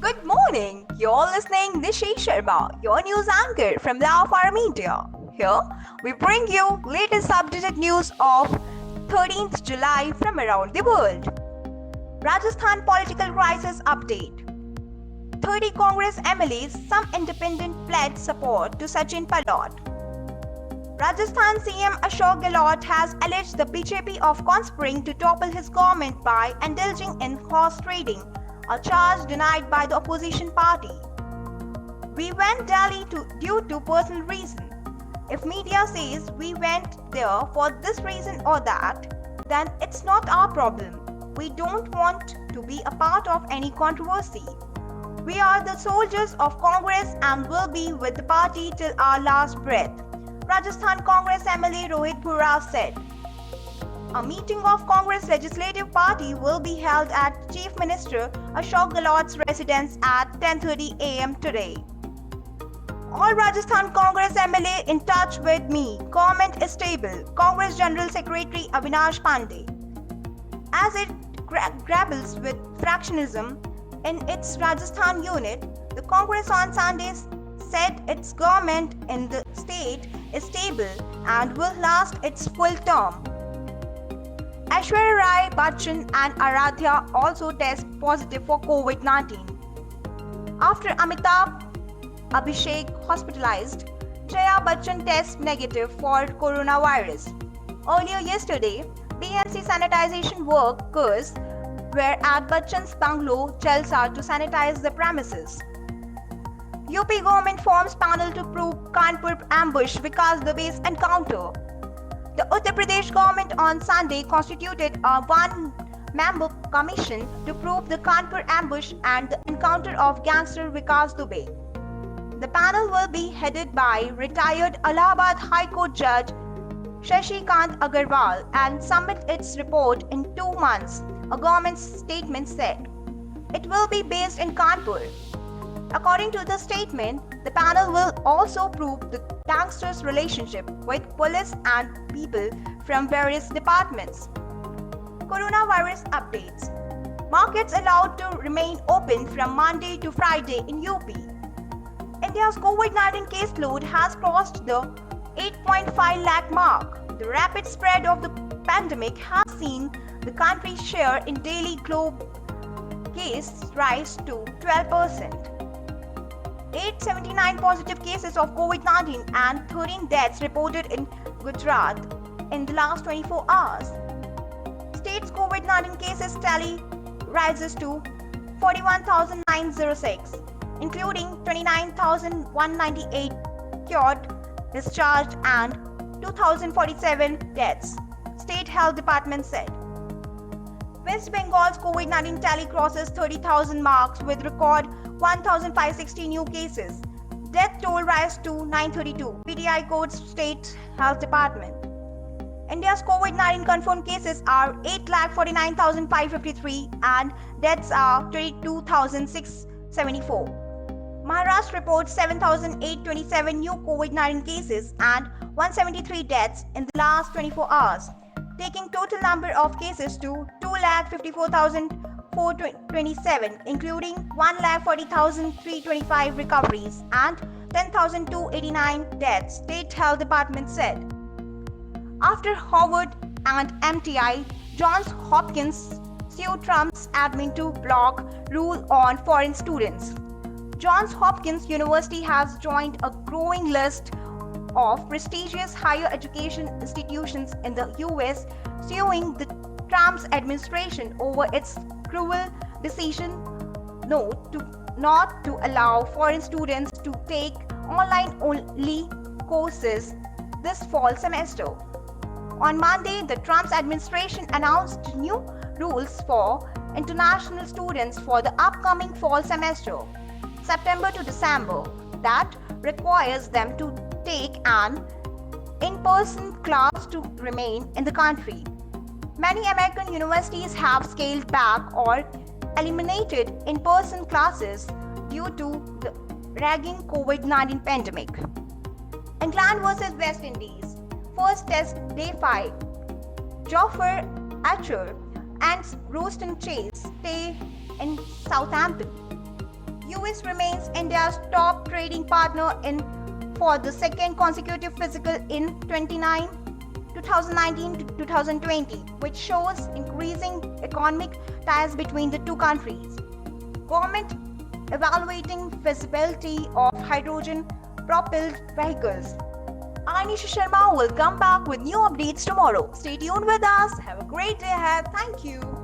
Good morning. You're listening Nishi Sharma, your news anchor from Law Farm India. Here we bring you latest updated news of 13th July from around the world. Rajasthan political crisis update. 30 Congress MLAs, some independent pledged support to Sachin Palot. Rajasthan CM Ashok Gehlot has alleged the BJP of conspiring to topple his government by indulging in horse trading, a charge denied by the opposition party. We went Delhi due to personal reason. If media says we went there for this reason or that, then it's not our problem. We don't want to be a part of any controversy. We are the soldiers of Congress and will be with the party till our last breath, Rajasthan Congress MLA Rohit Bhura said. A meeting of Congress Legislative Party will be held at Chief Minister Ashok Gehlot's residence at 10:30 a.m. today. All Rajasthan Congress MLA in touch with me. Government is stable. Congress General Secretary Avinash Pandey. As it grapples with fractionalism in its Rajasthan unit, the Congress on Sunday said its government in the state is stable and will last its full term. Aishwarya Rai Bachchan and Aradhya also test positive for COVID-19. After Amitabh Abhishek hospitalized, Jaya Bachchan tests negative for coronavirus. Earlier yesterday, BMC sanitization workers were at Bachchan's bungalow Jalsa to sanitize the premises. UP government forms panel to prove Kanpur ambush Vikas Dube's encounter. The Uttar Pradesh government on Sunday constituted a one-member commission to prove the Kanpur ambush and the encounter of gangster Vikas Dube. The panel will be headed by retired Allahabad High Court Judge Shashikant Agarwal and submit its report in 2 months, a government statement said. It will be based in Kanpur. According to the statement, the panel will also prove the gangsters' relationship with police and people from various departments. Coronavirus updates. Markets allowed to remain open from Monday to Friday in UP. India's COVID-19 caseload has crossed the 8.5 lakh mark. The rapid spread of the pandemic has seen the country's share in daily global cases rise to 12%. 879 positive cases of COVID-19 and 13 deaths reported in Gujarat in the last 24 hours. State's COVID-19 cases tally rises to 41,906, including 29,198 cured, discharged and 2,047 deaths, State Health Department said. West Bengal's COVID-19 tally crosses 30,000 marks with record 1,560 new cases. Death toll rise to 932, PTI codes State Health Department. India's COVID-19 confirmed cases are 8,49,553 and deaths are 22,674. Maharashtra reports 7,827 new COVID-19 cases and 173 deaths in the last 24 hours, taking total number of cases to 2,54,427, including 1,40,325 recoveries and 10,289 deaths, State Health Department said. After Harvard and MIT, Johns Hopkins sued Trump's admin to block rule on foreign students. Johns Hopkins University has joined a growing list of prestigious higher education institutions in the US suing the Trump's administration over its cruel decision not to allow foreign students to take online-only courses this fall semester. On Monday, the Trump's administration announced new rules for international students for the upcoming fall semester, September to December, that requires them to take an in-person class to remain in the country. Many American universities have scaled back or eliminated in-person classes due to the raging COVID-19 pandemic. England vs West Indies. First test day 5. Jofra Archer and Roston Chase stay in Southampton. US remains India's top trading partner for the second consecutive fiscal in 2019 to 2020, which shows increasing economic ties between the two countries. Government evaluating feasibility of hydrogen-propelled vehicles. I, Nisha Sharma, will come back with new updates tomorrow. Stay tuned with us. Have a great day ahead. Thank you.